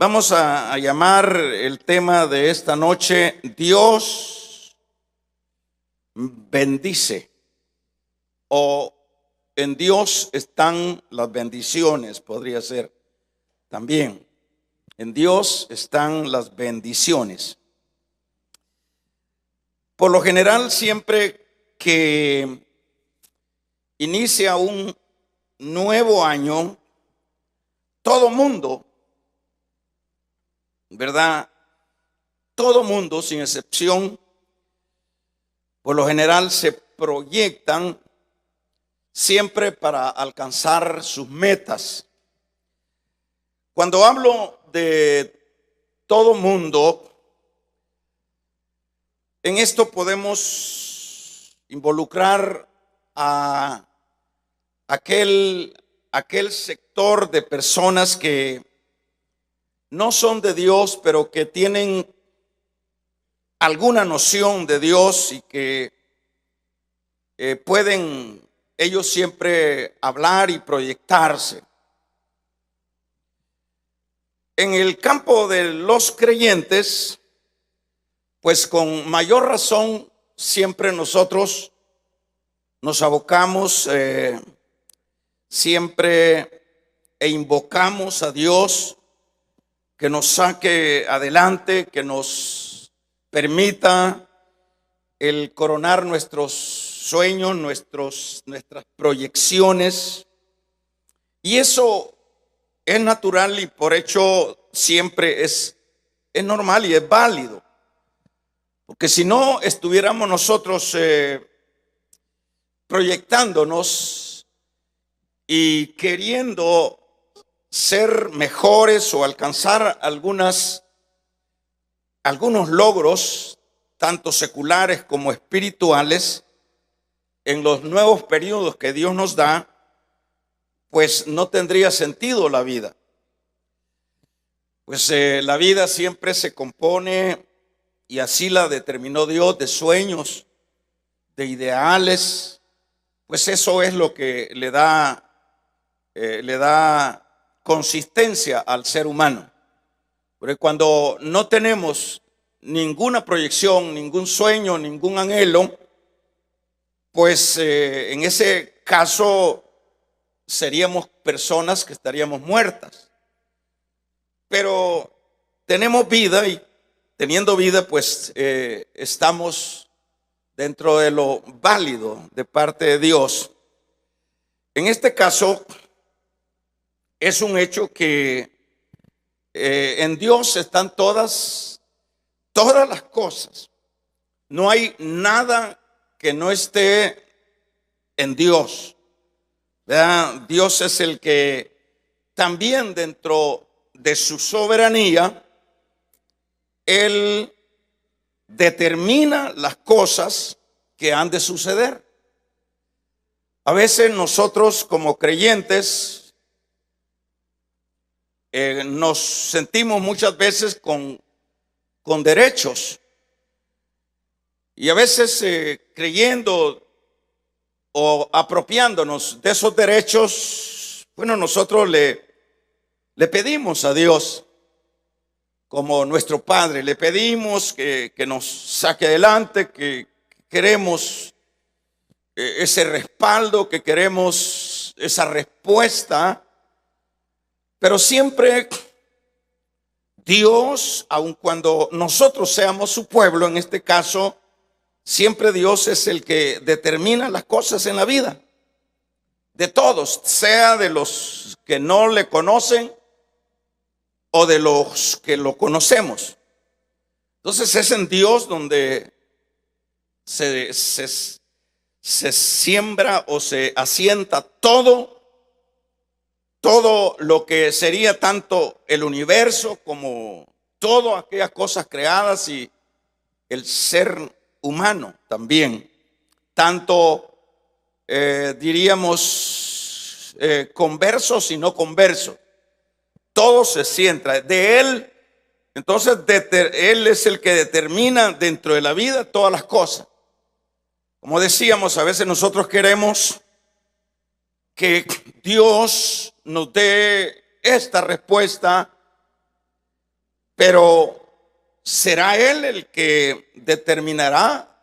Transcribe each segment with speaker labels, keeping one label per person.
Speaker 1: Vamos a llamar el tema de esta noche, Dios bendice, o en Dios están las bendiciones, podría ser también. En Dios están las bendiciones. Por lo general, siempre que inicia un nuevo año, todo mundo, ¿verdad? Todo mundo, sin excepción, por lo general se proyectan siempre para alcanzar sus metas. Cuando hablo de todo mundo, en esto podemos involucrar a aquel sector de personas que no son de Dios, pero que tienen alguna noción de Dios y que pueden ellos siempre hablar y proyectarse. En el campo de los creyentes, pues con mayor razón siempre nosotros nos abocamos siempre e invocamos a Dios que nos saque adelante, que nos permita el coronar nuestros sueños, nuestras proyecciones. Y eso es natural y por hecho siempre es normal y es válido. Porque si no estuviéramos nosotros proyectándonos y queriendo ser mejores o alcanzar algunos logros, tanto seculares como espirituales, en los nuevos periodos que Dios nos da, pues no tendría sentido la vida. Pues la vida siempre se compone, y así la determinó Dios, de sueños, de ideales. Pues eso es lo que le da consistencia al ser humano. Porque cuando no tenemos ninguna proyección, ningún sueño, ningún anhelo, pues en ese caso seríamos personas que estaríamos muertas. Pero tenemos vida y teniendo vida, pues estamos dentro de lo válido de parte de Dios. En este caso, es un hecho que en Dios están todas las cosas. No hay nada que no esté en Dios, ¿verdad? Dios es el que también dentro de su soberanía, Él determina las cosas que han de suceder. A veces nosotros como creyentes nos sentimos muchas veces con derechos, y a veces creyendo o apropiándonos de esos derechos, bueno, nosotros le pedimos a Dios como nuestro Padre, le pedimos que nos saque adelante, que queremos ese respaldo, que queremos esa respuesta. Pero siempre Dios, aun cuando nosotros seamos su pueblo, en este caso, siempre Dios es el que determina las cosas en la vida de todos, sea de los que no le conocen o de los que lo conocemos. Entonces es en Dios donde se siembra o se asienta todo lo que sería tanto el universo como todas aquellas cosas creadas y el ser humano también. Tanto diríamos conversos y no conversos. Todo se centra de Él. Entonces Él es el que determina dentro de la vida todas las cosas. Como decíamos, a veces nosotros queremos que Dios nos dé esta respuesta pero será Él el que determinará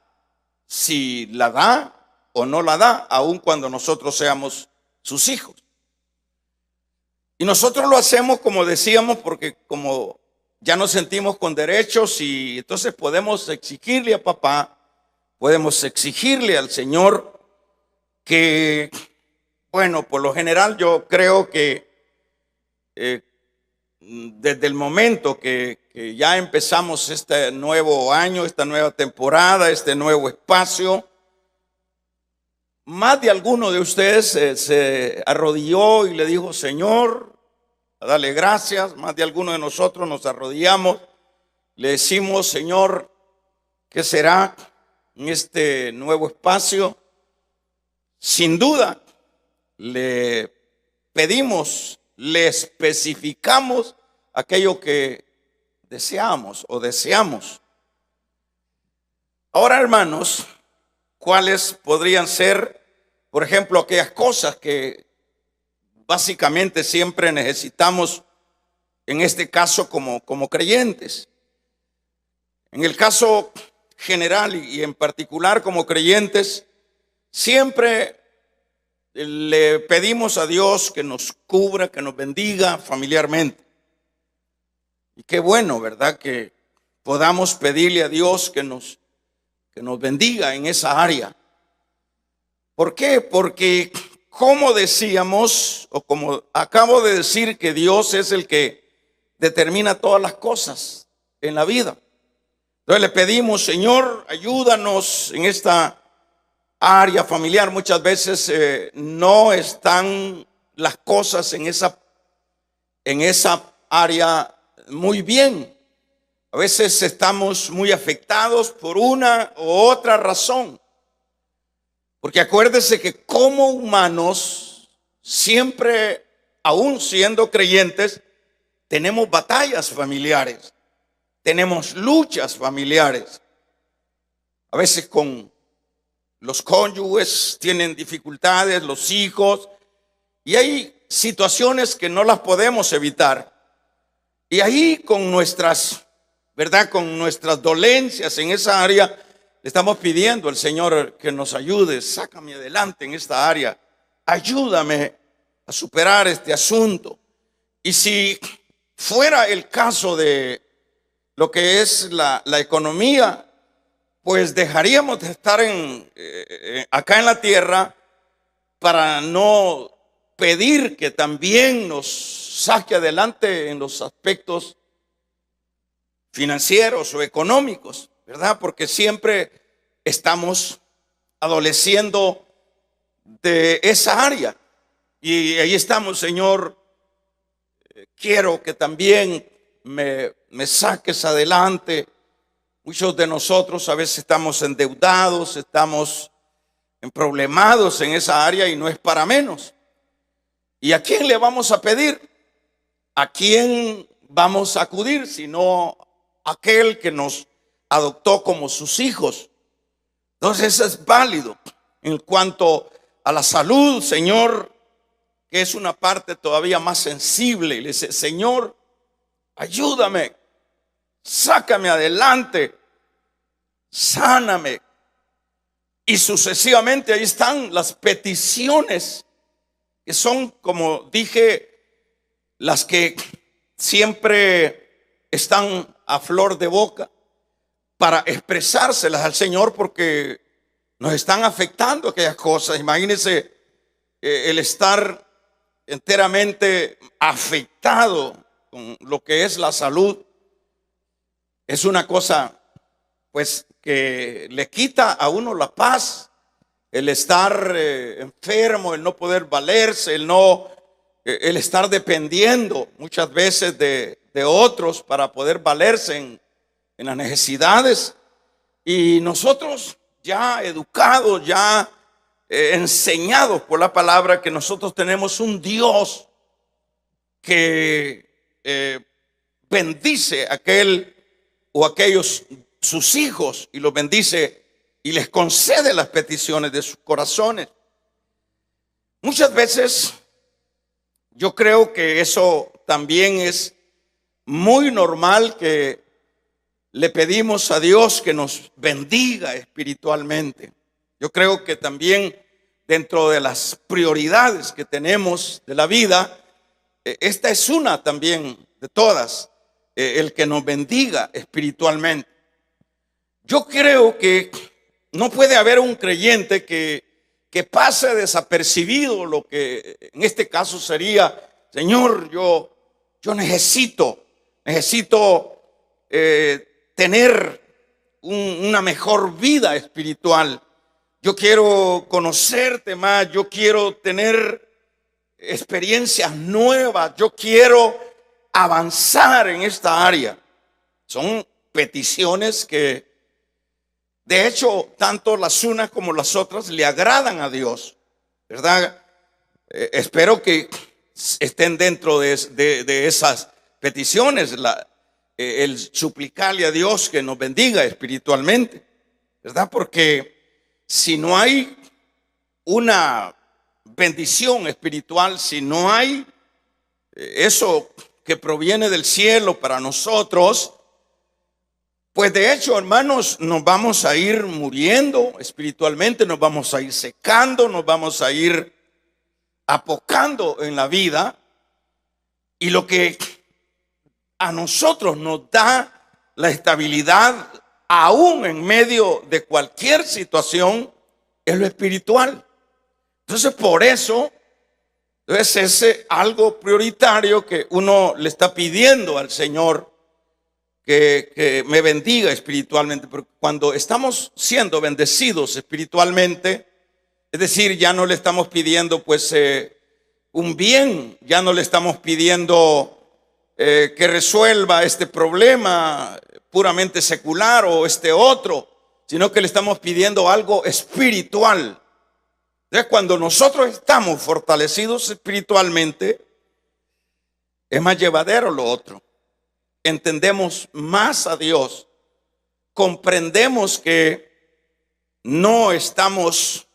Speaker 1: si la da o no la da, aun cuando nosotros seamos sus hijos. Y nosotros lo hacemos, como decíamos, porque como ya nos sentimos con derechos, y entonces podemos exigirle a papá, podemos exigirle al Señor que, bueno, por lo general yo creo que desde el momento que ya empezamos este nuevo año, esta nueva temporada, este nuevo espacio, más de alguno de ustedes se arrodilló y le dijo: Señor, a darle gracias. Más de alguno de nosotros nos arrodillamos, le decimos: Señor, ¿qué será en este nuevo espacio? Sin duda, le pedimos, le especificamos aquello que deseamos o deseamos. Ahora, hermanos, ¿cuáles podrían ser, por ejemplo, aquellas cosas que básicamente siempre necesitamos, en este caso como creyentes? En el caso general y en particular como creyentes, siempre le pedimos a Dios que nos cubra, que nos bendiga familiarmente. Y qué bueno, ¿verdad?, que podamos pedirle a Dios que nos bendiga en esa área. ¿Por qué? Porque, como decíamos, o como acabo de decir, que Dios es el que determina todas las cosas en la vida. Entonces le pedimos: Señor, ayúdanos en esta área familiar. Muchas veces no están las cosas en esa área muy bien. A veces estamos muy afectados por una u otra razón. Porque acuérdese que como humanos, siempre, aún siendo creyentes, tenemos batallas familiares, tenemos luchas familiares. A veces con los cónyuges tienen dificultades, los hijos, y hay situaciones que no las podemos evitar. Y ahí con nuestras, ¿verdad?, con nuestras dolencias en esa área, le estamos pidiendo al Señor que nos ayude. Sácame adelante en esta área, ayúdame a superar este asunto. Y si fuera el caso de lo que es la economía, pues dejaríamos de estar acá en la tierra para no pedir que también nos saque adelante en los aspectos financieros o económicos, ¿verdad? Porque siempre estamos adoleciendo de esa área. Y ahí estamos: Señor, quiero que también me saques adelante. Muchos de nosotros a veces estamos endeudados, estamos emproblemados en esa área, y no es para menos. ¿Y a quién le vamos a pedir? ¿A quién vamos a acudir sino aquel que nos adoptó como sus hijos? Entonces eso es válido. En cuanto a la salud, Señor, que es una parte todavía más sensible, le dice: Señor, ayúdame, sácame adelante, sáname. Y sucesivamente ahí están las peticiones, que son, como dije, las que siempre están a flor de boca para expresárselas al Señor, porque nos están afectando aquellas cosas. Imagínense el estar enteramente afectado con lo que es la salud. Es una cosa, pues, que le quita a uno la paz, el estar enfermo, el no poder valerse, el estar dependiendo muchas veces de otros para poder valerse en las necesidades. Y nosotros, ya educados, ya enseñados por la palabra, que nosotros tenemos un Dios que bendice a aquel o aquellos sus hijos, y los bendice y les concede las peticiones de sus corazones. Muchas veces yo creo que eso también es muy normal que le pedimos a Dios que nos bendiga espiritualmente. Yo creo que también dentro de las prioridades que tenemos de la vida, esta es una también de todas, el que nos bendiga espiritualmente. Yo creo que no puede haber un creyente que pase desapercibido lo que en este caso sería: Señor, yo necesito tener una mejor vida espiritual. Yo quiero conocerte más, yo quiero tener experiencias nuevas, yo quiero avanzar en esta área. Son peticiones que, de hecho, tanto las unas como las otras le agradan a Dios, ¿verdad? Espero que estén dentro de esas peticiones, el suplicarle a Dios que nos bendiga espiritualmente, ¿verdad? Porque si no hay una bendición espiritual, si no hay eso que proviene del cielo para nosotros, pues de hecho, hermanos, nos vamos a ir muriendo espiritualmente, nos vamos a ir secando, nos vamos a ir apocando en la vida. Y lo que a nosotros nos da la estabilidad, aún en medio de cualquier situación, es lo espiritual. Entonces, por eso es algo prioritario que uno le está pidiendo al Señor, que me bendiga espiritualmente. Porque cuando estamos siendo bendecidos espiritualmente, es decir, ya no le estamos pidiendo pues un bien, ya no le estamos pidiendo que resuelva este problema puramente secular o este otro, sino que le estamos pidiendo algo espiritual. Entonces, cuando nosotros estamos fortalecidos espiritualmente, es más llevadero lo otro. Entendemos más a Dios, comprendemos que no estamos,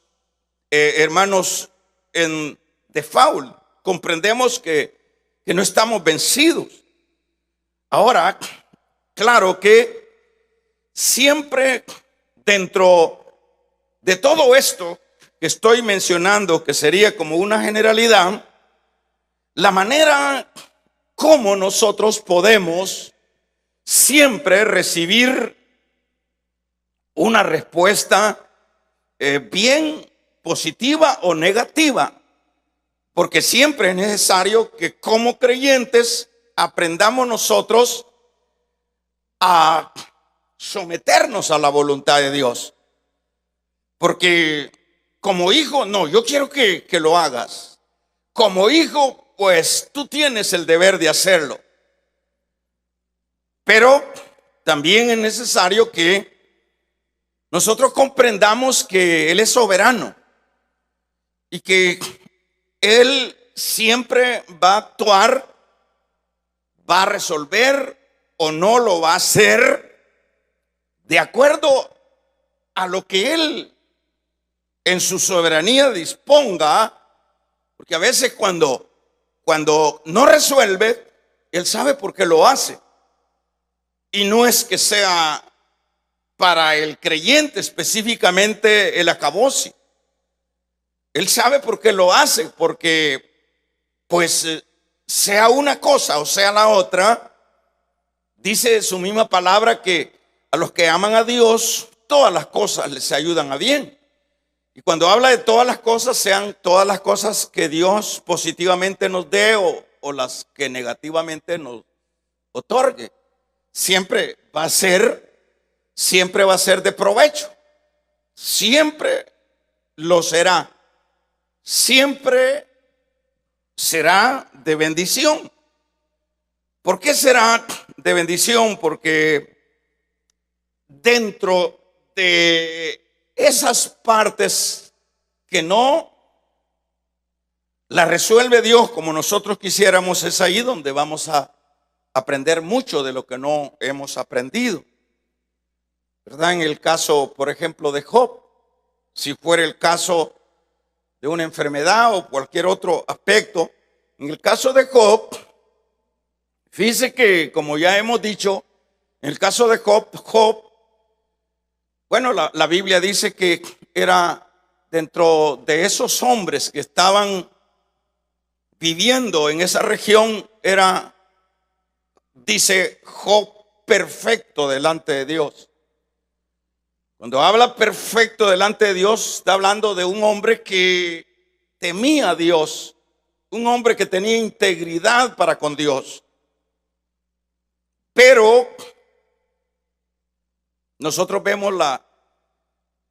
Speaker 1: hermanos, en default, comprendemos que no estamos vencidos. Ahora, claro que siempre dentro de todo esto que estoy mencionando, que sería como una generalidad, la manera como nosotros podemos siempre recibir una respuesta bien positiva o negativa, porque siempre es necesario que como creyentes aprendamos nosotros a someternos a la voluntad de Dios. Porque como hijo, no, yo quiero que lo hagas. Como hijo, pues tú tienes el deber de hacerlo. Pero también es necesario que nosotros comprendamos que Él es soberano y que Él siempre va a actuar, va a resolver o no lo va a hacer de acuerdo a lo que Él en su soberanía disponga. Porque a veces cuando no resuelve, Él sabe por qué lo hace. Y no es que sea para el creyente específicamente el acabose. Él sabe por qué lo hace, porque pues sea una cosa o sea la otra, dice su misma palabra que a los que aman a Dios, todas las cosas les ayudan a bien. Y cuando habla de todas las cosas, sean todas las cosas que Dios positivamente nos dé o las que negativamente nos otorgue. Siempre va a ser de provecho. Siempre lo será. Siempre será de bendición. ¿Por qué será de bendición? Porque dentro de esas partes que no las resuelve Dios como nosotros quisiéramos, es ahí donde vamos a aprender mucho de lo que no hemos aprendido, ¿verdad? En el caso, por ejemplo, de Job, si fuera el caso de una enfermedad o cualquier otro aspecto, en el caso de Job, Fíjese que, como ya hemos dicho, en el caso de Job, bueno, la Biblia dice que era dentro de esos hombres que estaban viviendo en esa región, era, dice Job, perfecto delante de Dios. Cuando habla perfecto delante de Dios, está hablando de un hombre que temía a Dios, un hombre que tenía integridad para con Dios. Pero nosotros vemos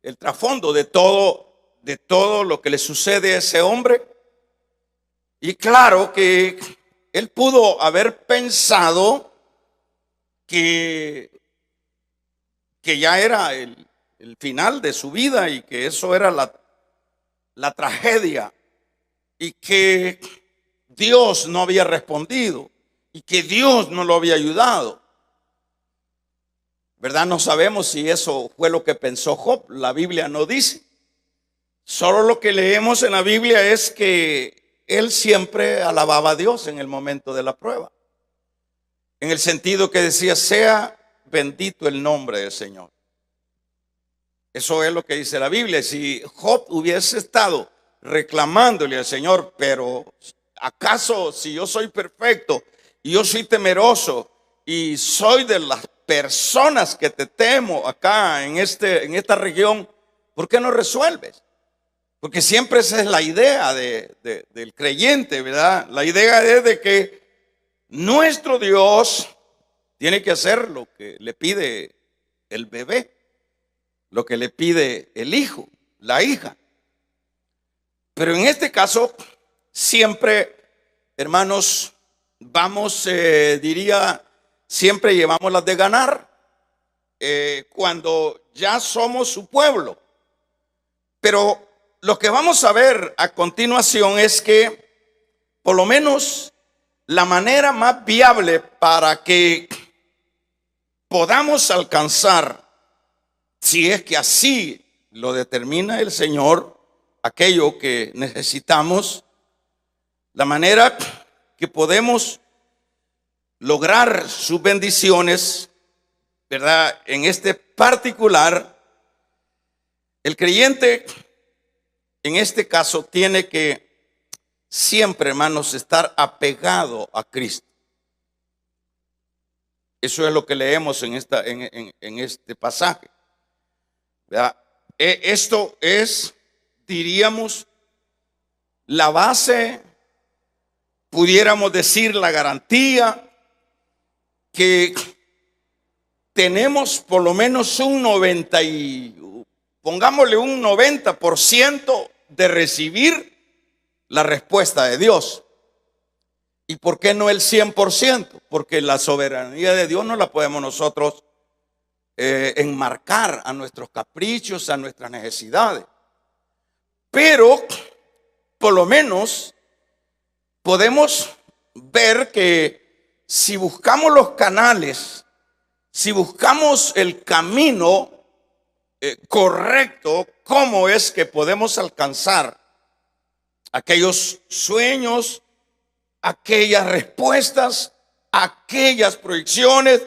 Speaker 1: el trasfondo de todo lo que le sucede a ese hombre. Y claro que él pudo haber pensado que ya era el final de su vida y que eso era la tragedia y que Dios no había respondido y que Dios no lo había ayudado. ¿Verdad? No sabemos si eso fue lo que pensó Job. La Biblia no dice. Solo lo que leemos en la Biblia es que él siempre alababa a Dios en el momento de la prueba. En el sentido que decía, sea bendito el nombre del Señor. Eso es lo que dice la Biblia. Si Job hubiese estado reclamándole al Señor, pero ¿acaso si yo soy perfecto y yo soy temeroso y soy de las personas que te temo acá en esta región, ¿por qué no resuelves? Porque siempre esa es la idea del creyente, ¿verdad? La idea es de que nuestro Dios tiene que hacer lo que le pide el bebé, lo que le pide el hijo, la hija. Pero en este caso, siempre, hermanos, vamos, diría, siempre llevamos las de ganar cuando ya somos su pueblo. Pero lo que vamos a ver a continuación es que, por lo menos, la manera más viable para que podamos alcanzar, si es que así lo determina el Señor, aquello que necesitamos, la manera que podemos lograr sus bendiciones, ¿verdad? En este particular, el creyente, en este caso, tiene que siempre, hermanos, estar apegado a Cristo. Eso es lo que leemos en este pasaje, ¿verdad? Esto es, diríamos, la base, pudiéramos decir la garantía, que tenemos por lo menos pongámosle un 90% de recibir la respuesta de Dios. ¿Y por qué no el 100%? Porque la soberanía de Dios no la podemos nosotros enmarcar a nuestros caprichos, a nuestras necesidades. Pero por lo menos podemos ver que si buscamos los canales, si buscamos el camino correcto, ¿cómo es que podemos alcanzar aquellos sueños, aquellas respuestas, aquellas proyecciones,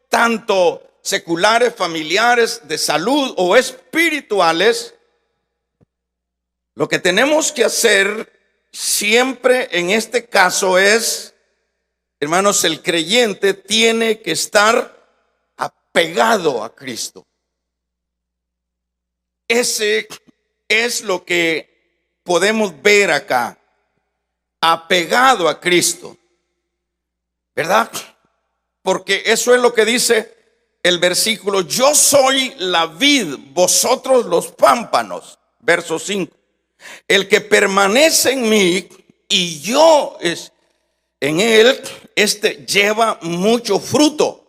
Speaker 1: tanto seculares, familiares, de salud o espirituales? Lo que tenemos que hacer siempre en este caso es, hermanos, el creyente tiene que estar apegado a Cristo. Ese es lo que podemos ver acá, apegado a Cristo, ¿verdad? Porque eso es lo que dice el versículo: yo soy la vid, vosotros los pámpanos. Verso 5. El que permanece en mí y yo en él, este lleva mucho fruto.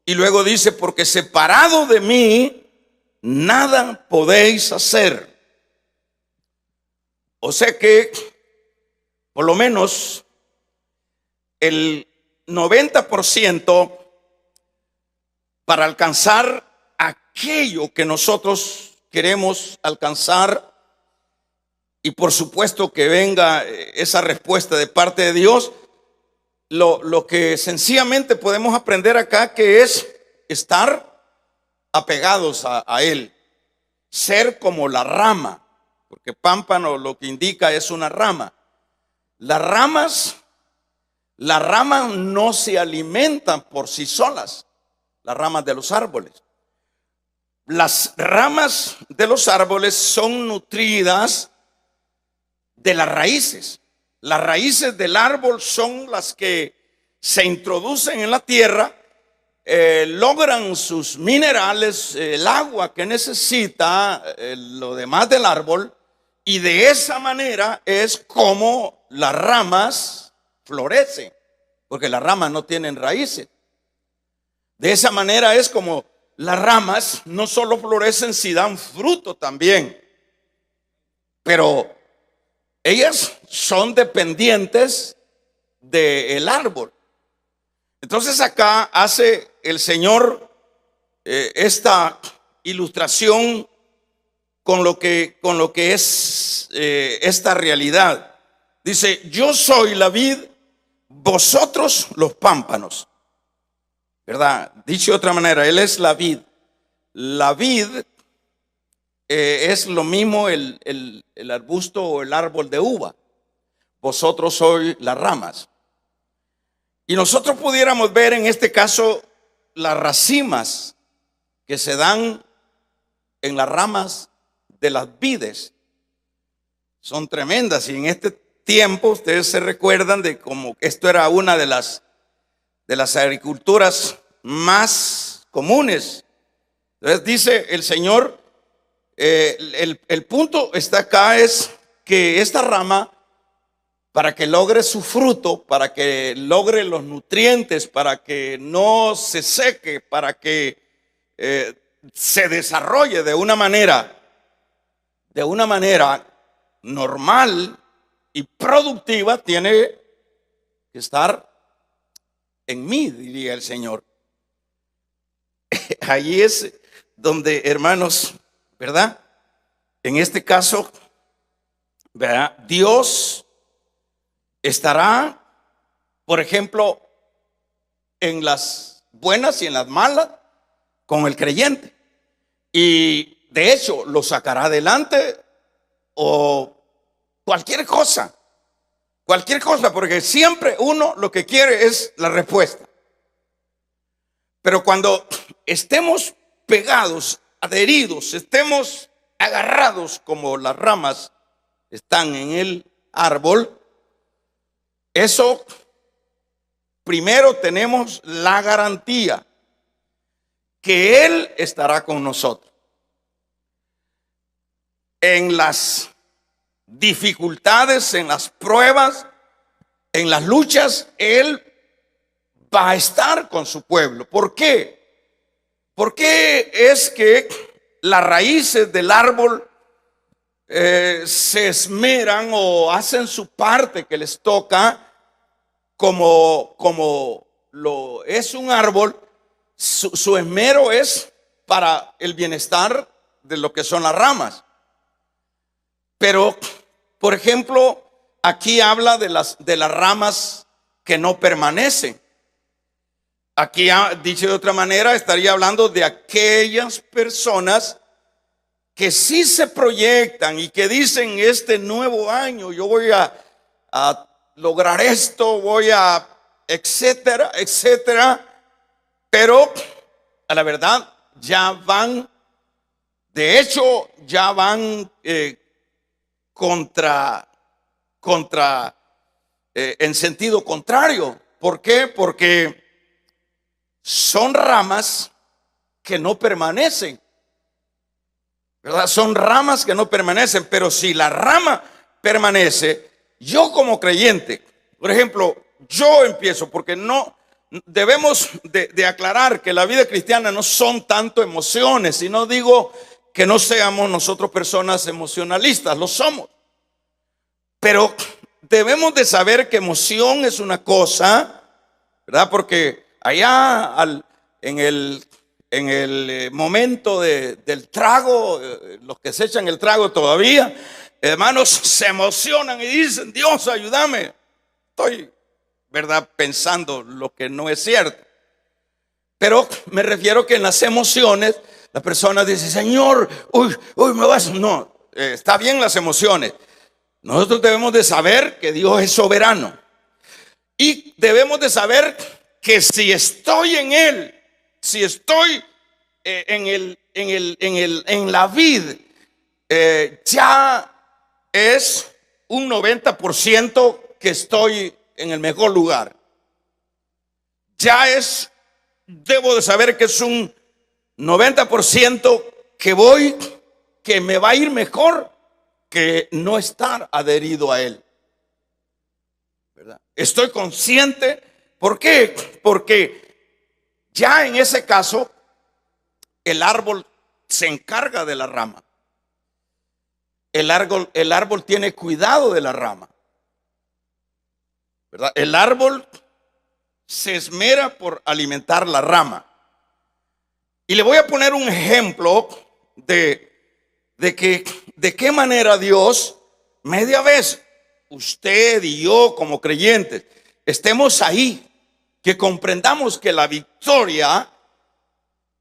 Speaker 1: Y luego dice: porque separado de mí nada podéis hacer. O sea que por lo menos el 90% para alcanzar aquello que nosotros queremos alcanzar, y por supuesto que venga esa respuesta de parte de Dios, lo que sencillamente podemos aprender acá, que es estar apegados a Él, ser como la rama, porque pámpano lo que indica es una rama. Las ramas no se alimentan por sí solas, las ramas de los árboles. Las ramas de los árboles son nutridas de las raíces. Las raíces del árbol son las que se introducen en la tierra, logran sus minerales, el agua que necesita, lo demás del árbol, y de esa manera es como las ramas florecen, porque las ramas no tienen raíces. De esa manera es como las ramas no solo florecen, si dan fruto también, pero ellas son dependientes del árbol. Entonces acá hace el Señor esta ilustración con lo que es esta realidad. Dice: yo soy la vid, vosotros los pámpanos. ¿Verdad? Dicho de otra manera, Él es la vid. La vid es lo mismo el arbusto o el árbol de uva. Vosotros sois las ramas. Y nosotros pudiéramos ver en este caso las racimas que se dan en las ramas de las vides. Son tremendas, y en este tiempo ustedes se recuerdan de cómo esto era una de las agriculturas más comunes. Entonces dice el Señor, el punto está acá, es que esta rama, para que logre su fruto, para que logre los nutrientes, para que no se seque, para que se desarrolle de una manera normal y productiva, tiene que estar en mí, diría el Señor. Allí es donde, hermanos, ¿verdad? En este caso, ¿verdad? Dios estará, por ejemplo, en las buenas y en las malas con el creyente. Y de hecho lo sacará adelante, o cualquier cosa, porque siempre uno lo que quiere es la respuesta. Pero cuando estemos pegados, adheridos, estemos agarrados como las ramas están en el árbol, eso primero tenemos la garantía que Él estará con nosotros. En las dificultades, en las pruebas, en las luchas, Él va a estar con su pueblo. ¿Por qué? Porque es que las raíces del árbol se esmeran o hacen su parte que les toca, como lo es un árbol. Su esmero es para el bienestar de lo que son las ramas. Pero, por ejemplo, aquí habla de las ramas que no permanecen. Aquí, dicho de otra manera, estaría hablando de aquellas personas que sí se proyectan y que dicen: este nuevo año yo voy a lograr esto, voy a etcétera, etcétera. Pero a la verdad ya van, de hecho ya van en sentido contrario. ¿Por qué? Porque son ramas que no permanecen, ¿verdad? Son ramas que no permanecen. Pero si la rama permanece, yo como creyente, por ejemplo, yo empiezo, porque no debemos de aclarar que la vida cristiana no son tanto emociones, y no digo que no seamos nosotros personas emocionalistas, lo somos, pero debemos de saber que emoción es una cosa, ¿verdad? Porque allá en el momento del trago, los que se echan el trago todavía, hermanos, se emocionan y dicen: Dios, ayúdame, estoy ¿verdad?, pensando lo que no es cierto. Pero me refiero que en las emociones la persona dice, Señor, uy, me vas. No, está bien las emociones. Nosotros debemos de saber que Dios es soberano. Y debemos de saber que si estoy en Él, si estoy en la vid, ya es un 90% que estoy en el mejor lugar. Debo de saber que es un 90% que me va a ir mejor que no estar adherido a Él, ¿verdad? Estoy consciente. ¿Por qué? Porque ya en ese caso el árbol se encarga de la rama. El árbol tiene cuidado de la rama, ¿verdad? El árbol se esmera por alimentar la rama. Y le voy a poner un ejemplo de qué manera Dios, media vez, usted y yo como creyentes, estemos ahí, que comprendamos que la victoria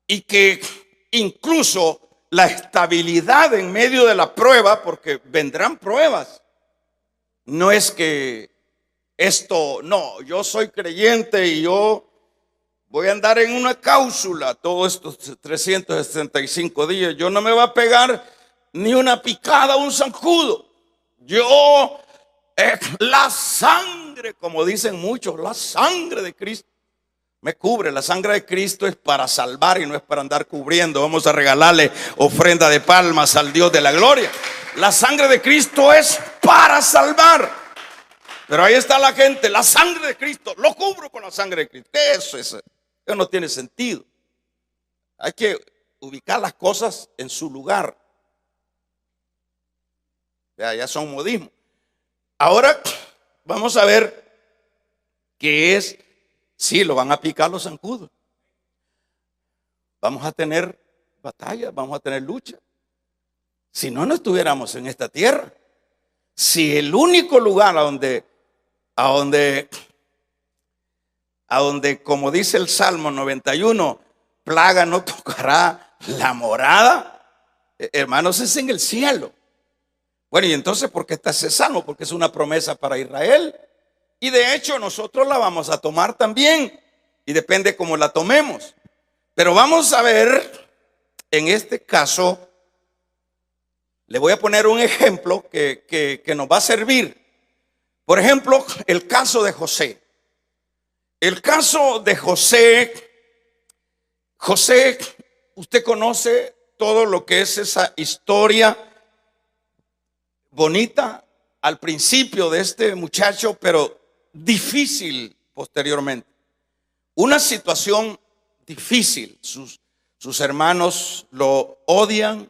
Speaker 1: y que incluso la estabilidad en medio de la prueba, porque vendrán pruebas. No es que yo soy creyente y yo voy a andar en una cápsula todos estos 365 días. Yo no me va a pegar ni una picada, un zancudo. La sangre, como dicen muchos, la sangre de Cristo me cubre. La sangre de Cristo es para salvar y no es para andar cubriendo. Vamos a regalarle ofrenda de palmas al Dios de la gloria. La sangre de Cristo es para salvar. Pero ahí está la gente, la sangre de Cristo, lo cubro con la sangre de Cristo. Eso no tiene sentido. Hay que ubicar las cosas en su lugar. Ya son modismos. Ahora vamos a ver qué es. Sí, lo van a picar los zancudos. Vamos a tener batallas, vamos a tener lucha. Si no, no estuviéramos en esta tierra. Si el único lugar a donde, como dice el Salmo 91, plaga no tocará la morada, hermanos, es en el cielo. Bueno, y entonces, ¿por qué está ese salmo? Porque es una promesa para Israel. Y de hecho nosotros la vamos a tomar también. Y depende cómo la tomemos. Pero vamos a ver, en este caso, le voy a poner un ejemplo que nos va a servir. Por ejemplo, el caso de José. El caso de José, usted conoce todo lo que es esa historia bonita al principio de este muchacho, pero difícil posteriormente. Una situación difícil. Sus hermanos lo odian.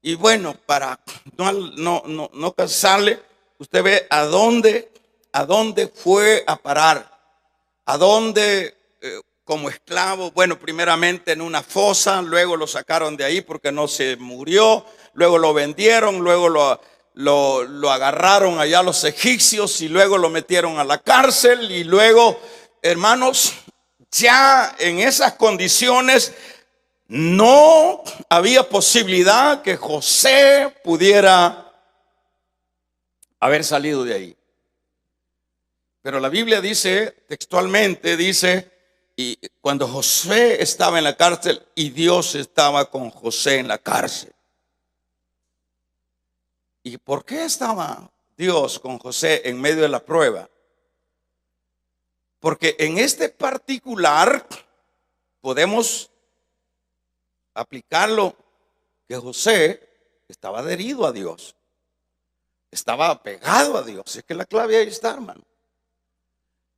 Speaker 1: Y bueno, para no cansarle, usted ve a dónde fue a parar. A dónde como esclavo. Bueno, primeramente en una fosa, luego lo sacaron de ahí porque no se murió. Luego lo vendieron, luego lo agarraron allá los egipcios y luego lo metieron a la cárcel. Y luego, hermanos, ya en esas condiciones no había posibilidad que José pudiera haber salido de ahí. Pero la Biblia dice, textualmente dice, y cuando José estaba en la cárcel y Dios estaba con José en la cárcel. ¿Y por qué estaba Dios con José en medio de la prueba? Porque en este particular podemos aplicarlo que José estaba adherido a Dios, estaba apegado a Dios. Es que la clave ahí está, hermano.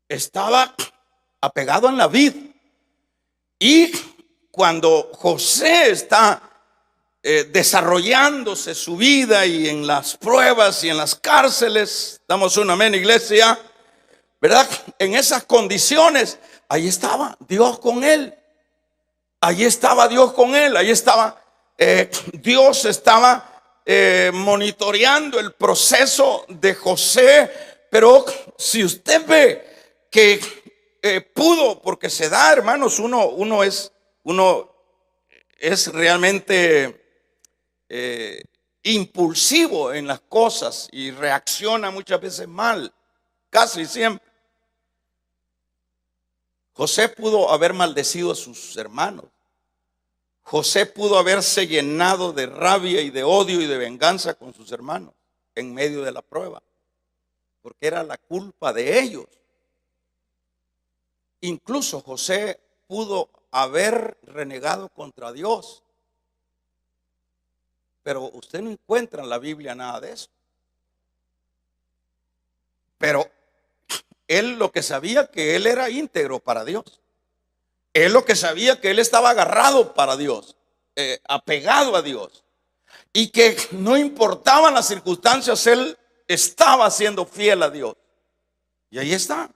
Speaker 1: Estaba apegado en la vid. Y cuando José está desarrollándose su vida y en las pruebas y en las cárceles, damos un amén, iglesia, ¿verdad? En esas condiciones, ahí estaba Dios con él. Allí estaba Dios con él, allí estaba, Dios estaba monitoreando el proceso de José. Pero si usted ve que pudo, porque se da, hermanos, uno es realmente impulsivo en las cosas y reacciona muchas veces mal, casi siempre. José pudo haber maldecido a sus hermanos. José pudo haberse llenado de rabia y de odio y de venganza con sus hermanos en medio de la prueba, porque era la culpa de ellos. Incluso José pudo haber renegado contra Dios, pero usted no encuentra en la Biblia nada de eso. Pero él lo que sabía, que él era íntegro para Dios. Él lo que sabía, que él estaba agarrado para Dios, apegado a Dios, y que no importaban las circunstancias, él estaba siendo fiel a Dios. Y ahí está.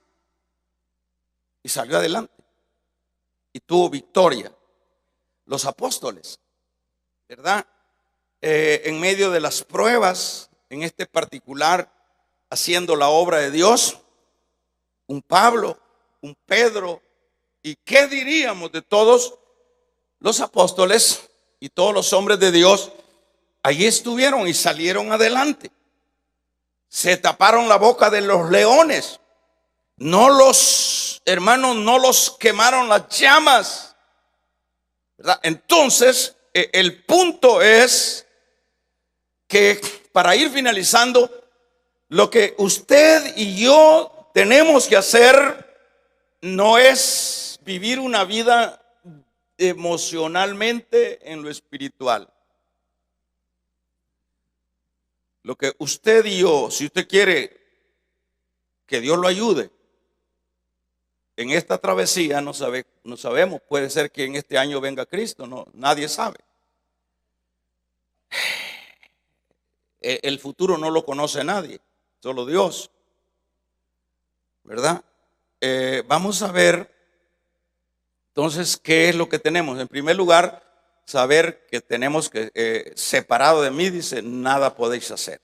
Speaker 1: Y salió adelante. Y tuvo victoria. Los apóstoles, ¿verdad? En medio de las pruebas, en este particular, haciendo la obra de Dios, un Pablo, un Pedro, y qué diríamos de todos los apóstoles y todos los hombres de Dios, allí estuvieron y salieron adelante. Se taparon la boca de los leones. No los, hermanos, no los quemaron las llamas, ¿verdad? Entonces, el punto es que, para ir finalizando, lo que usted y yo tenemos que hacer no es vivir una vida emocionalmente en lo espiritual. Lo que usted y yo, si usted quiere que Dios lo ayude en esta travesía, no sabemos, puede ser que en este año venga Cristo, no, nadie sabe. El futuro no lo conoce nadie, solo Dios, ¿verdad? Vamos a ver entonces qué es lo que tenemos. En primer lugar, saber que tenemos que, separado de mí, dice, nada podéis hacer.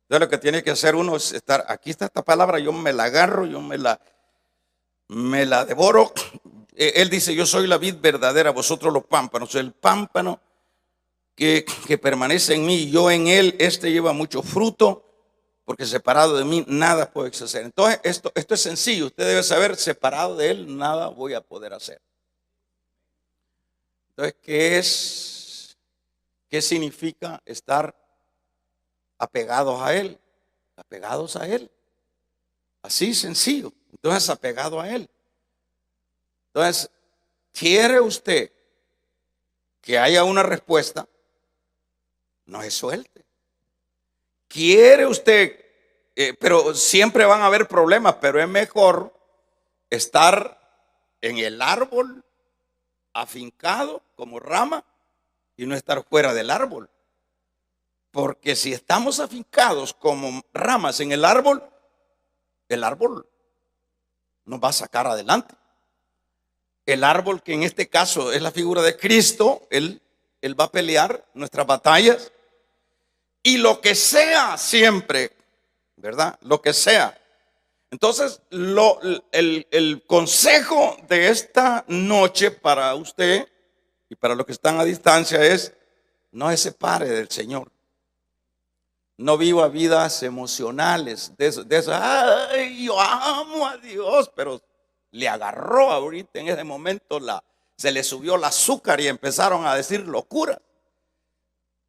Speaker 1: Entonces lo que tiene que hacer uno es estar, aquí está esta palabra, yo me la agarro, yo me la devoro. Él dice, yo soy la vid verdadera, vosotros los pámpanos. El pámpano que permanece en mí y yo en él, este lleva mucho fruto, porque separado de mí nada puedo hacer. Entonces esto es sencillo, usted debe saber, separado de él nada voy a poder hacer. Entonces, ¿qué significa estar apegados a él? Apegados a él. Así sencillo. Entonces, apegado a él. Entonces, ¿quiere usted que haya una respuesta? No se suelte. ¿Quiere usted? Pero siempre van a haber problemas, pero es mejor estar en el árbol afincado como rama y no estar fuera del árbol. Porque si estamos afincados como ramas en el árbol nos va a sacar adelante. El árbol, que en este caso es la figura de Cristo, él va a pelear nuestras batallas. Y lo que sea siempre, ¿verdad? Lo que sea. Entonces, el consejo de esta noche para usted y para los que están a distancia es: no se separe del Señor. No viva vidas emocionales de eso. Ay, yo amo a Dios, pero le agarró ahorita en ese momento, se le subió el azúcar y empezaron a decir locura.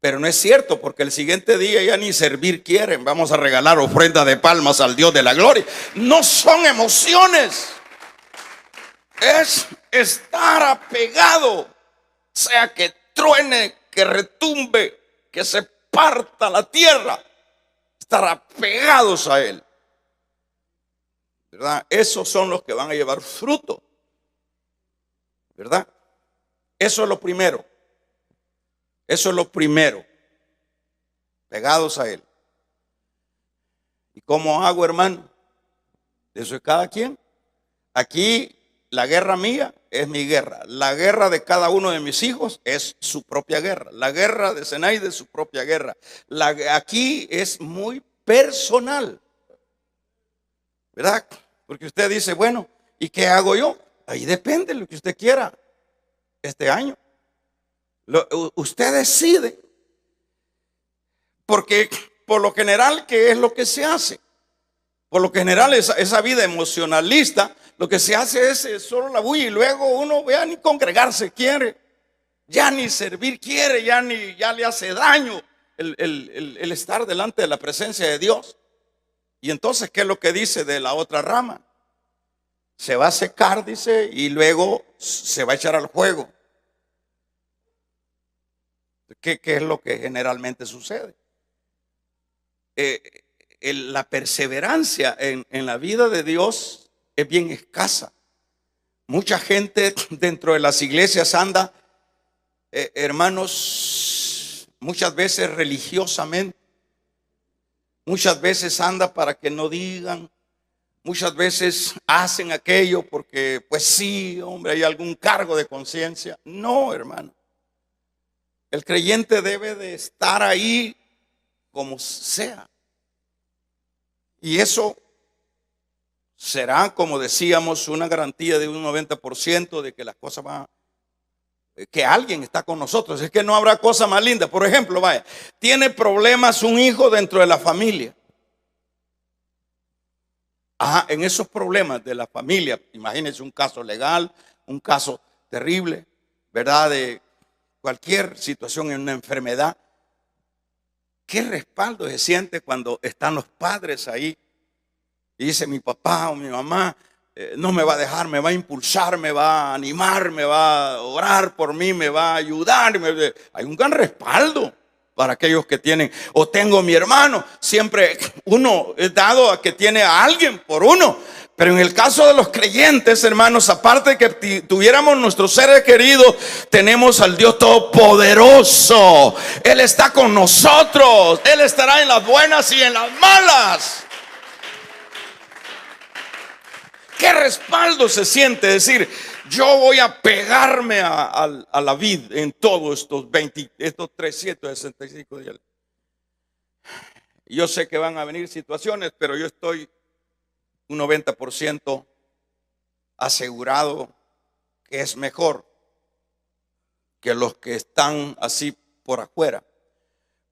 Speaker 1: Pero no es cierto, porque el siguiente día ya ni servir quieren. Vamos a regalar ofrenda de palmas al Dios de la gloria. No son emociones, es estar apegado, sea que truene, que retumbe, que se parta la tierra, estar apegados a él, ¿verdad? Esos son los que van a llevar fruto, ¿verdad? Eso es lo primero. Eso es lo primero, pegados a él. ¿Y cómo hago, hermano? Eso es cada quien. Aquí la guerra mía es mi guerra. La guerra de cada uno de mis hijos es su propia guerra. La guerra de Zenaide es su propia guerra. Aquí es muy personal, ¿verdad? Porque usted dice, bueno, ¿y qué hago yo? Ahí depende lo que usted quiera este año. Usted decide. Porque por lo general, ¿qué es lo que se hace? Por lo general, esa vida emocionalista, lo que se hace es solo la bulla y luego uno ya ni congregarse quiere, ya ni servir quiere, ya le hace daño el estar delante de la presencia de Dios. Y entonces, ¿qué es lo que dice de la otra rama? Se va a secar, dice, y luego se va a echar al fuego. ¿Qué es lo que generalmente sucede? La perseverancia en la vida de Dios es bien escasa. Mucha gente dentro de las iglesias anda, hermanos, muchas veces religiosamente, muchas veces anda para que no digan, muchas veces hacen aquello porque, pues sí, hombre, hay algún cargo de conciencia. No, hermano. El creyente debe de estar ahí como sea. Y eso será, como decíamos, una garantía de un 90% de que las cosas van, que alguien está con nosotros. Es que no habrá cosa más linda. Por ejemplo, vaya, tiene problemas un hijo dentro de la familia. En esos problemas de la familia, imagínense un caso legal, un caso terrible, ¿verdad? De cualquier situación en una enfermedad. ¿Qué respaldo se siente cuando están los padres ahí? Y dice, mi papá o mi mamá no me va a dejar, me va a impulsar, me va a animar, me va a orar por mí, me va a ayudar. Hay un gran respaldo para aquellos que tienen. O tengo mi hermano, siempre uno es dado a que tiene a alguien por uno. Pero en el caso de los creyentes, hermanos, aparte de que tuviéramos nuestros seres queridos, tenemos al Dios Todopoderoso. Él está con nosotros. Él estará en las buenas y en las malas. ¿Qué respaldo se siente decir, yo voy a pegarme a la vid en todos estos 365 días? Yo sé que van a venir situaciones, pero yo estoy un 90% asegurado que es mejor que los que están así por afuera.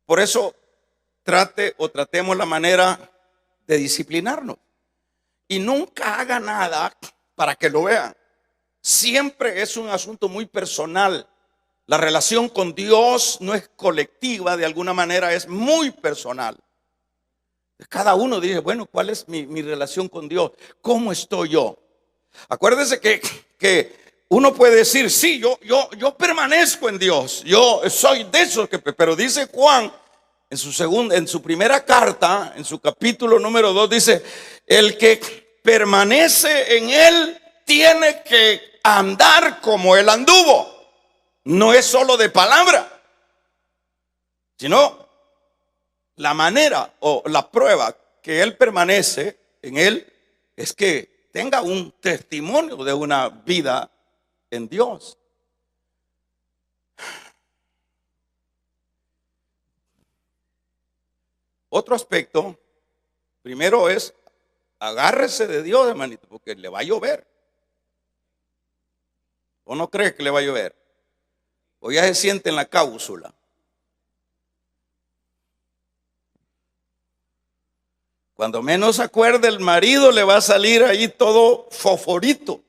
Speaker 1: Por eso tratemos la manera de disciplinarnos. Y nunca haga nada para que lo vean. Siempre es un asunto muy personal. La relación con Dios no es colectiva, de alguna manera es muy personal. Cada uno dice, bueno, ¿cuál es mi relación con Dios? ¿Cómo estoy yo? Acuérdese que uno puede decir, sí, yo permanezco en Dios. Yo soy de esos pero dice Juan en su primera carta, en su capítulo número 2, dice, el que permanece en él tiene que andar como él anduvo. No es solo de palabra, sino la manera o la prueba que él permanece en él es que tenga un testimonio de una vida en Dios. Otro aspecto, primero es, agárrese de Dios, hermanito, porque le va a llover. ¿O no cree que le va a llover? O ya se siente en la cápsula. Cuando menos acuerde, el marido le va a salir ahí todo fosforito.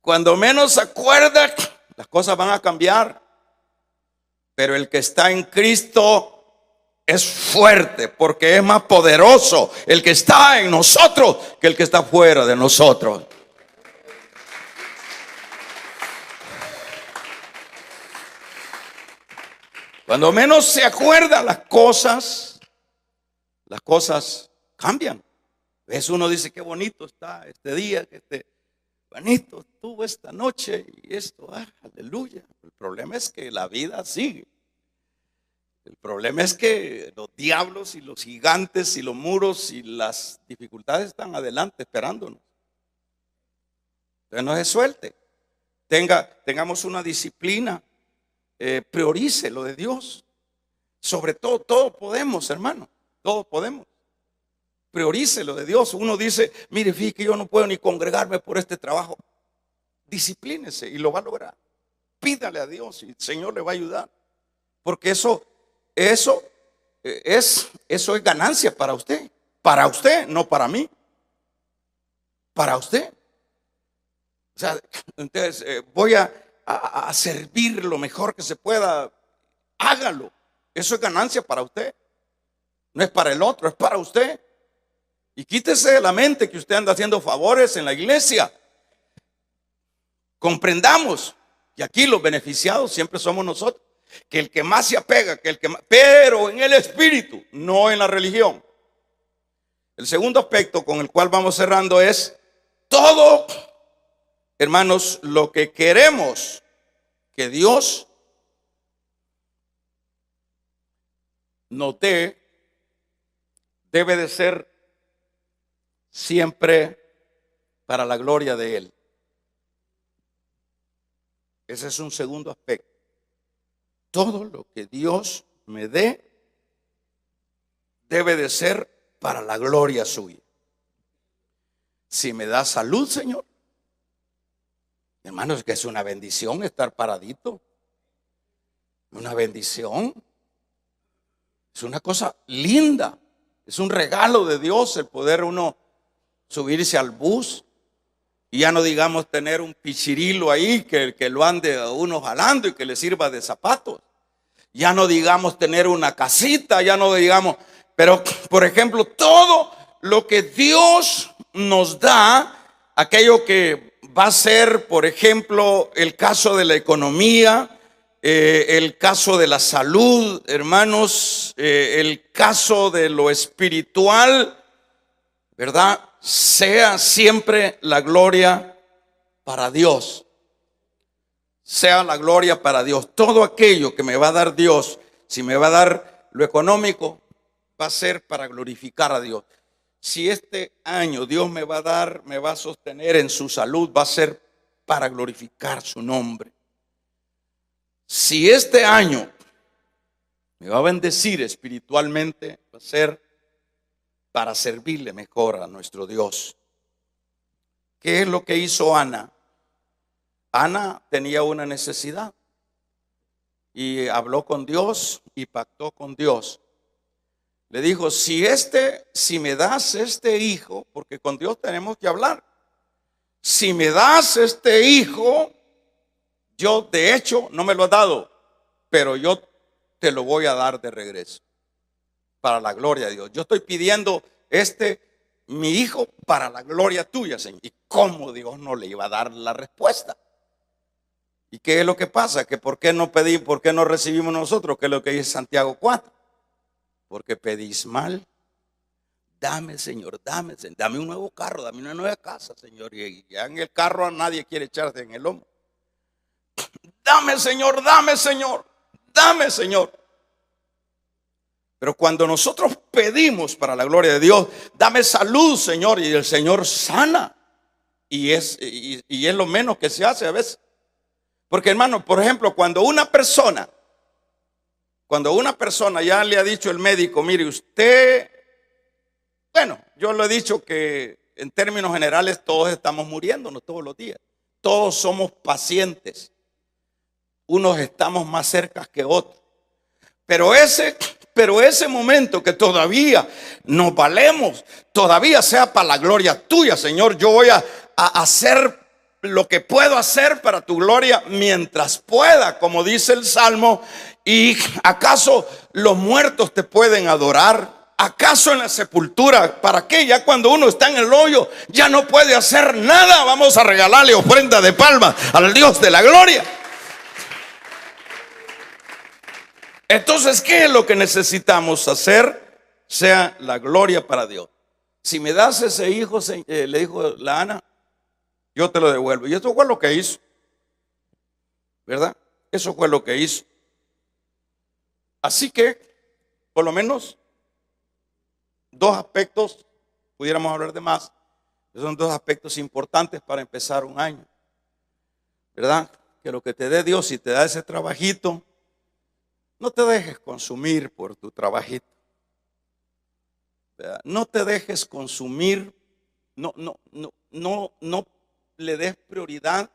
Speaker 1: Cuando menos acuerda, las cosas van a cambiar. Pero el que está en Cristo es fuerte, porque es más poderoso el que está en nosotros que el que está fuera de nosotros. Cuando menos se acuerda las cosas cambian. ¿Ves? Uno dice, qué bonito está este día, bonito estuvo esta noche y esto, aleluya. El problema es que la vida sigue. El problema es que los diablos y los gigantes y los muros y las dificultades están adelante esperándonos. Entonces no se suelte. Tengamos una disciplina. Priorice lo de Dios. Sobre todo, todo podemos, hermano. Todo podemos. priorice lo de Dios. Uno dice, mire, fíjate que yo no puedo ni congregarme por este trabajo. Disciplínese y lo va a lograr. Pídale a Dios y el Señor le va a ayudar. Porque eso es ganancia para usted. Para usted, no para mí. Para usted. O sea, entonces voy a servir lo mejor que se pueda. Hágalo. Eso es ganancia para usted. No es para el otro, es para usted. Y quítese de la mente que usted anda haciendo favores en la iglesia. Comprendamos que aquí los beneficiados siempre somos nosotros. Que el que más se apega, pero en el espíritu, no en la religión. El segundo aspecto con el cual vamos cerrando es todo, hermanos, lo que queremos que Dios nos dé debe de ser siempre para la gloria de Él. Ese es un segundo aspecto. Todo lo que Dios me dé debe de ser para la gloria suya. Si me da salud, Señor, hermanos, que es una bendición estar paradito. Una bendición. Es una cosa linda. Es un regalo de Dios el poder uno subirse al bus. Y ya no digamos tener un pichirilo ahí que lo ande a uno jalando y que le sirva de zapatos. Ya no digamos tener una casita, ya no digamos, pero por ejemplo, todo lo que Dios nos da, aquello que va a ser, por ejemplo, el caso de la economía, el caso de la salud, hermanos, el caso de lo espiritual, ¿verdad? Sea siempre la gloria para Dios. Sea la gloria para Dios. Todo aquello que me va a dar Dios, si me va a dar lo económico, va a ser para glorificar a Dios. Si este año Dios me va a dar, me va a sostener en su salud, va a ser para glorificar su nombre. Si este año me va a bendecir espiritualmente, va a ser para servirle mejor a nuestro Dios. ¿Qué es lo que hizo Ana? Ana tenía una necesidad y habló con Dios y pactó con Dios. Le dijo, si me das este hijo, porque con Dios tenemos que hablar. Si me das este hijo, yo de hecho no me lo he dado, pero yo te lo voy a dar de regreso. Para la gloria de Dios. Yo estoy pidiendo mi hijo, para la gloria tuya, Señor. ¿Y cómo Dios no le iba a dar la respuesta? ¿Y qué es lo que pasa? Que ¿por qué no recibimos nosotros? ¿Qué es lo que dice Santiago 4? Porque pedís mal. Dame, Señor, dame un nuevo carro, dame una nueva casa, Señor. Y ya en el carro a nadie quiere echarse en el lomo. Dame, Señor, dame, Señor, dame, Señor. Pero cuando nosotros pedimos para la gloria de Dios, dame salud, Señor, y el Señor sana. Y es lo menos que se hace a veces. Porque, hermano, por ejemplo, cuando una persona ya le ha dicho el médico, mire usted, bueno, yo le he dicho que en términos generales todos estamos muriéndonos todos los días. Todos somos pacientes. Unos estamos más cerca que otros. Pero ese momento que todavía nos valemos, todavía sea para la gloria tuya, Señor. Yo voy a hacer lo que puedo hacer para tu gloria mientras pueda, como dice el Salmo. ¿Y acaso los muertos te pueden adorar? ¿Acaso en la sepultura? ¿Para qué? Ya cuando uno está en el hoyo ya no puede hacer nada. Vamos a regalarle ofrenda de palmas al Dios de la gloria. Entonces, ¿qué es lo que necesitamos hacer? Sea la gloria para Dios. Si me das ese hijo, le dijo la Ana, yo te lo devuelvo. Y eso fue lo que hizo, ¿verdad? Eso fue lo que hizo. Así que, por lo menos, dos aspectos, pudiéramos hablar de más, son dos aspectos importantes para empezar un año, ¿verdad? Que lo que te dé Dios, si te da ese trabajito, no te dejes consumir por tu trabajito. ¿verdad? No te dejes consumir, no le des prioridad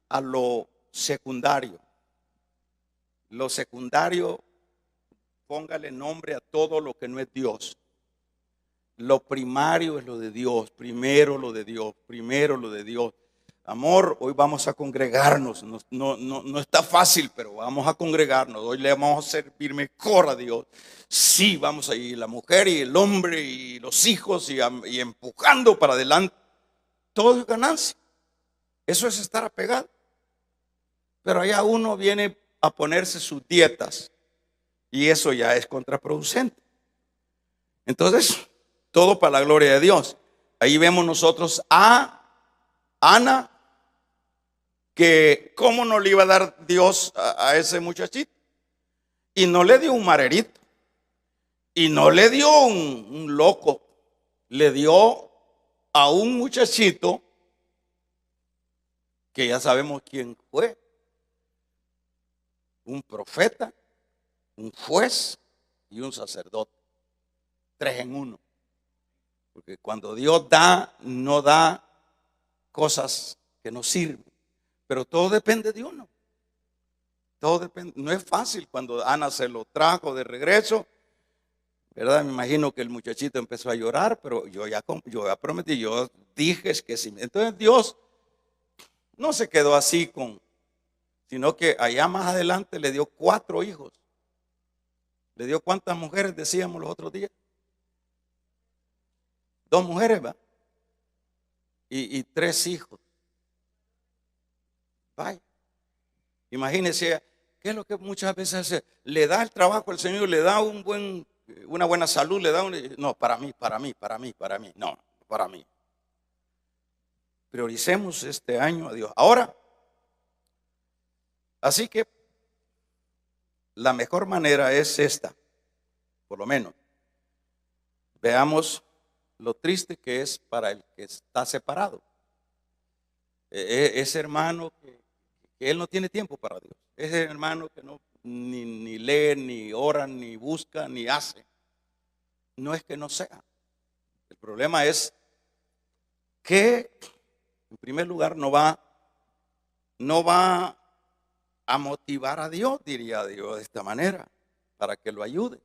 Speaker 1: a lo secundario. Lo secundario, póngale nombre a todo lo que no es Dios. Lo primario es lo de Dios, primero lo de Dios, primero lo de Dios. Amor, hoy vamos a congregarnos, no está fácil, pero vamos a congregarnos, hoy le vamos a servir mejor a Dios. Sí, vamos a ir, la mujer y el hombre y los hijos y empujando para adelante, todo es ganancia. Eso es estar apegado. Pero allá uno viene a ponerse sus dietas y eso ya es contraproducente. Entonces, todo para la gloria de Dios. Ahí vemos nosotros a Ana, que cómo no le iba a dar Dios a ese muchachito. Y no le dio un marerito. Y no le dio un loco. Le dio a un muchachito que ya sabemos quién fue. Un profeta, un juez y un sacerdote. 3 en 1. Porque cuando Dios da, no da cosas que no sirven. Pero todo depende de uno. Todo depende. No es fácil cuando Ana se lo trajo de regreso, ¿verdad? Me imagino que el muchachito empezó a llorar, pero yo ya prometí, yo dije que sí. Entonces Dios no se quedó así sino que allá más adelante le dio 4 hijos. ¿Le dio cuántas mujeres decíamos los otros días? 2 mujeres, ¿va? Y 3 hijos. Vaya. Imagínense, ¿qué es lo que muchas veces hace? Le da el trabajo al Señor, le da una buena salud, le da no, para mí, no, para mí. Prioricemos este año a Dios. Ahora, así que la mejor manera es esta, por lo menos. Veamos lo triste que es para el que está separado. Ese hermano que él no tiene tiempo para Dios. Ese hermano que ni lee, ni ora, ni busca, ni hace. No es que no sea. El problema es que, en primer lugar, no va a motivar a Dios, diría Dios de esta manera, para que lo ayude.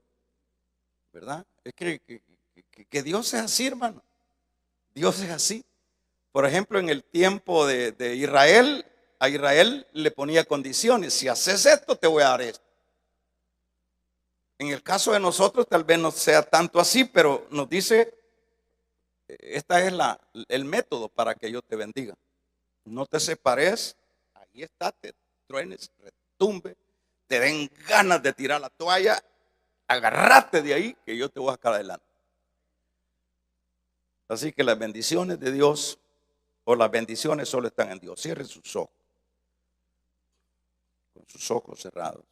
Speaker 1: ¿Verdad? Es que Dios es así, hermano. Dios es así. Por ejemplo, en el tiempo de Israel, a Israel le ponía condiciones. Si haces esto, te voy a dar esto. En el caso de nosotros, tal vez no sea tanto así, pero nos dice, esta es el método para que yo te bendiga. No te separes, ahí está, te truenes, retumbe, te den ganas de tirar la toalla, agárrate de ahí que yo te voy a sacar adelante. Así que las bendiciones de Dios, o las bendiciones solo están en Dios. Cierre sus ojos, con sus ojos cerrados.